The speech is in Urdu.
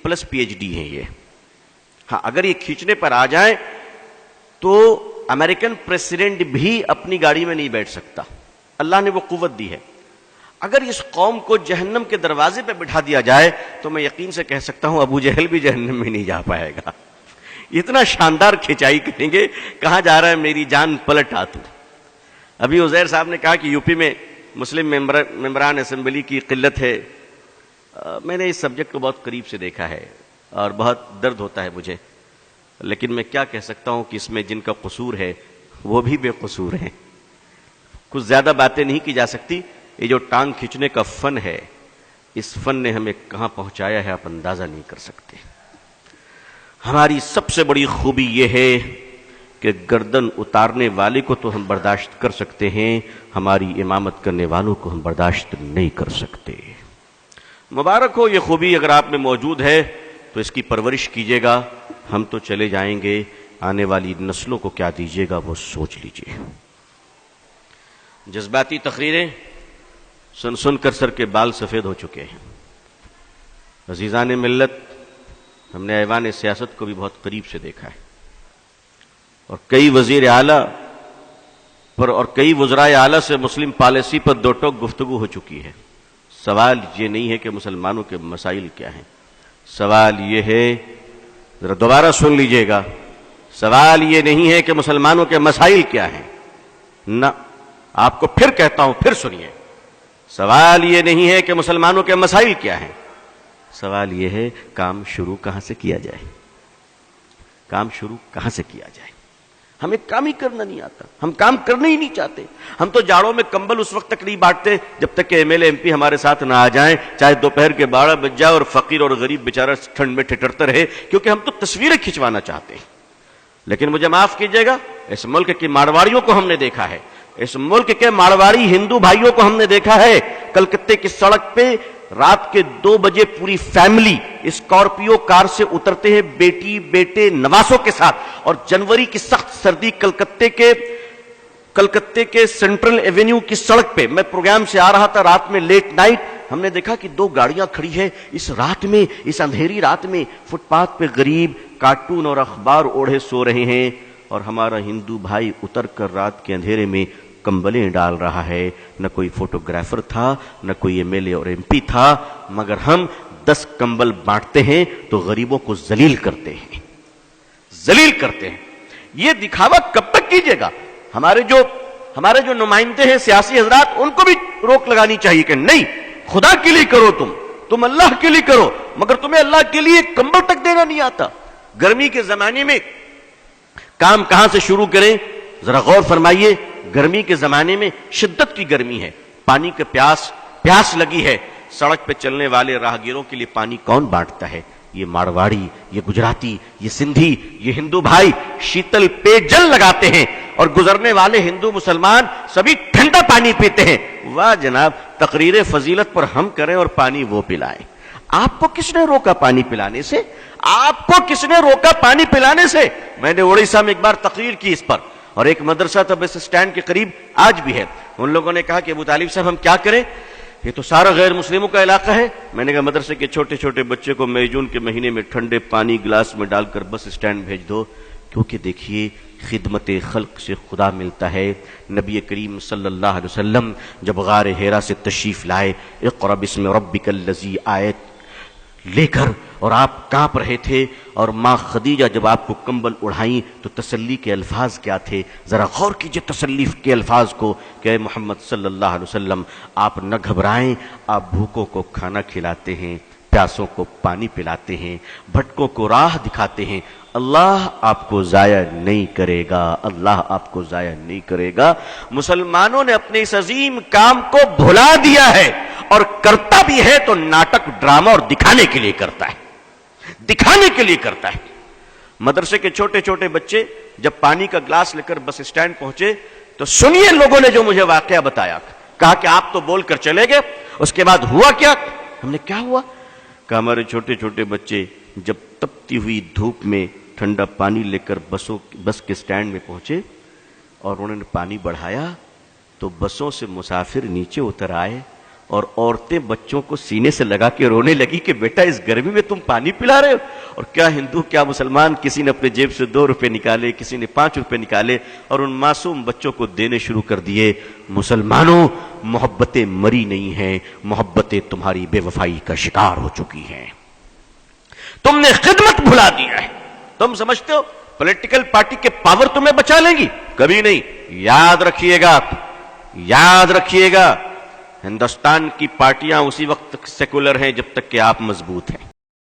پلس پی ایچ ڈی ہیں یہ. ہاں اگر یہ کھینچنے پر آ جائیں تو امریکن پریسیڈنٹ بھی اپنی گاڑی میں نہیں بیٹھ سکتا. اللہ نے وہ قوت دی ہے. اگر اس قوم کو جہنم کے دروازے پہ بٹھا دیا جائے تو میں یقین سے کہہ سکتا ہوں ابو جہل بھی جہنم میں نہیں جا پائے گا. اتنا شاندار کھچائی کریں گے, کہاں جا رہا ہے میری جان پلٹ آ تو. ابھی عزیر صاحب نے کہا کہ یو پی میں مسلم ممبران اسمبلی کی قلت ہے. میں نے اس سبجیکٹ کو بہت قریب سے دیکھا ہے اور بہت درد ہوتا ہے مجھے, لیکن میں کیا کہہ سکتا ہوں کہ اس میں جن کا قصور ہے وہ بھی بے قصور ہیں. کچھ زیادہ باتیں نہیں کی جا سکتی. یہ جو ٹانگ کھینچنے کا فن ہے, اس فن نے ہمیں کہاں پہنچایا ہے آپ اندازہ نہیں کر سکتے. ہماری سب سے بڑی خوبی یہ ہے کہ گردن اتارنے والے کو تو ہم برداشت کر سکتے ہیں, ہماری امامت کرنے والوں کو ہم برداشت نہیں کر سکتے. مبارک ہو یہ خوبی اگر آپ میں موجود ہے تو اس کی پرورش کیجیے گا. ہم تو چلے جائیں گے, آنے والی نسلوں کو کیا دیجیے گا وہ سوچ لیجیے. جذباتی تقریریں سن سن کر سر کے بال سفید ہو چکے ہیں. عزیزان ملت, ہم نے ایوان سیاست کو بھی بہت قریب سے دیکھا ہے اور کئی وزیر اعلیٰ پر اور کئی وزرائے اعلیٰ سے مسلم پالیسی پر دو ٹوک گفتگو ہو چکی ہے. سوال یہ نہیں ہے کہ مسلمانوں کے مسائل کیا ہیں, سوال یہ ہے, ذرا دوبارہ سن لیجئے گا, سوال یہ نہیں ہے کہ مسلمانوں کے مسائل کیا ہیں. نہ, آپ کو پھر کہتا ہوں, پھر سنیے. سوال یہ نہیں ہے کہ مسلمانوں کے مسائل کیا ہیں, سوال یہ ہے کام شروع کہاں سے کیا جائے. کام شروع کہاں سے کیا جائے. ہمیں کام ہی کرنا نہیں آتا, ہم کام کرنا ہی نہیں چاہتے. ہم تو جاڑوں میں کمبل اس وقت تک نہیں بانٹتے جب تک کہ M L A M P ہمارے ساتھ نہ آ جائیں, چاہے دوپہر کے 12 بج جائے اور فقیر اور غریب بیچارہ ٹھنڈ میں ٹھٹرتا رہے, کیونکہ ہم تو تصویریں کھنچوانا چاہتے ہیں. لیکن مجھے معاف کیجیے گا, اس ملک کی مارواڑیوں کو ہم نے دیکھا ہے, اس ملک کے مارواڑی ہندو بھائیوں کو ہم نے دیکھا ہے. کلکتے کی سڑک پہ رات کے 2 بجے پوری فیملی اسکارپیو کار سے اترتے ہیں, بیٹی بیٹے نواسوں کے ساتھ, اور جنوری کی سخت سردی کلکتے کے سینٹرل ایونیو کی سڑک پہ, میں پروگرام سے آ رہا تھا رات میں لیٹ نائٹ, ہم نے دیکھا کہ 2 گاڑیاں کھڑی ہے اس رات میں, اس اندھیری رات میں فٹ پاتھ پہ غریب کارٹون اور اخبار اوڑھے سو رہے ہیں, اور ہمارا ہندو بھائی اتر کر رات کے اندھیرے میں کمبلیں ڈال رہا ہے. نہ کوئی فوٹوگرافر تھا, نہ کوئی ایم ایل اے اور ایم پی تھا, مگر ہم 10 کمبل بانٹتے ہیں تو غریبوں کو ذلیل کرتے ہیں, ذلیل کرتے ہیں. یہ دکھاوا کب تک کیجیے گا؟ ہمارے جو نمائندے ہیں سیاسی حضرات, ان کو بھی روک لگانی چاہیے کہ نہیں, خدا کے لیے کرو, تم اللہ کے لیے کرو, مگر تمہیں اللہ کے لیے کمبل تک دینا نہیں آتا. گرمی کے زمانے میں کام کہاں سے شروع کریں؟ ذرا غور فرمائیے. گرمی کے زمانے میں شدت کی گرمی ہے, پانی کے پیاس لگی ہے, سڑک پہ چلنے والے راہگیروں کے لیے پانی کون بانٹتا ہے؟ یہ مارواڑی, یہ گجراتی, یہ سندھی, یہ ہندو بھائی شیتل پے جل لگاتے ہیں, اور گزرنے والے ہندو مسلمان سبھی ٹھنڈا پانی پیتے ہیں. واہ جناب, تقریر فضیلت پر ہم کریں اور پانی وہ پلائیں. آپ کو کس نے روکا پانی پلانے سے؟ آپ کو کس نے روکا پانی پلانے سے؟ میں نے اڑیسہ میں ایک بار تقریر کی اس پر, اور ایک مدرسہ تھا بس اسٹینڈ کے قریب, آج بھی ہے. ان لوگوں نے کہا کہ ابو طالب صاحب ہم کیا کریں, یہ تو سارا غیر مسلموں کا علاقہ ہے. میں نے کہا مدرسے کے چھوٹے چھوٹے بچے کو مئی جون کے مہینے میں ٹھنڈے پانی گلاس میں ڈال کر بس اسٹینڈ بھیج دو, کیونکہ دیکھیے خدمت خلق سے خدا ملتا ہے. نبی کریم صلی اللہ علیہ وسلم جب غار حرا سے تشریف لائے, اقرأ بسم ربک الذی آیت لے کر, اور آپ کانپ رہے تھے, اور ماں خدیجہ جب آپ کو کمبل اڑھائیں تو تسلی کے الفاظ کیا تھے؟ ذرا غور کیجئے تسلی کے الفاظ کو کہ اے محمد صلی اللہ علیہ وسلم, آپ نہ گھبرائیں, آپ بھوکوں کو کھانا کھلاتے ہیں, پیاسوں کو پانی پلاتے ہیں, بھٹکوں کو راہ دکھاتے ہیں. اللہ آپ کو ضائع نہیں کرے گا, اللہ آپ کو ضائع نہیں کرے گا. مسلمانوں نے اپنے اس عظیم کام کو بھلا دیا ہے, اور کرتا بھی ہے تو ناٹک ڈرامہ اور دکھانے کے لیے کرتا ہے, دکھانے کے لیے کرتا ہے. مدرسے کے چھوٹے چھوٹے بچے جب پانی کا گلاس لے کر بس اسٹینڈ پہنچے تو سنیے لوگوں نے جو مجھے واقعہ بتایا. کہا کہ آپ تو بول کر چلے گئے, اس کے بعد ہوا کیا؟ ہم نے کیا ہوا؟ کہ ہمارے چھوٹے چھوٹے بچے جب تپتی ہوئی دھوپ میں ٹھنڈا پانی لے کر بس کے اسٹینڈ میں پہنچے اور انہوں نے پانی بڑھایا تو بسوں سے مسافر نیچے اتر آئے اور عورتیں بچوں کو سینے سے لگا کے رونے لگی کہ بیٹا اس گرمی میں تم پانی پلا رہے ہو. اور کیا ہندو کیا مسلمان, کسی نے اپنے جیب سے 2 روپے نکالے, کسی نے 5 روپے نکالے اور ان معصوم بچوں کو دینے شروع کر دیے. مسلمانوں, محبتیں مری نہیں ہیں, محبتیں تمہاری بے وفائی کا شکار ہو چکی ہیں. تم نے خدمت بھلا دیا ہے. تم سمجھتے ہو پولیٹیکل پارٹی کے پاور تمہیں بچا لیں گی؟ کبھی نہیں. یاد رکھیے گا, یاد رکھیے گا, ہندوستان کی پارٹیاں اسی وقت تک سیکولر ہیں جب تک کہ آپ مضبوط ہیں.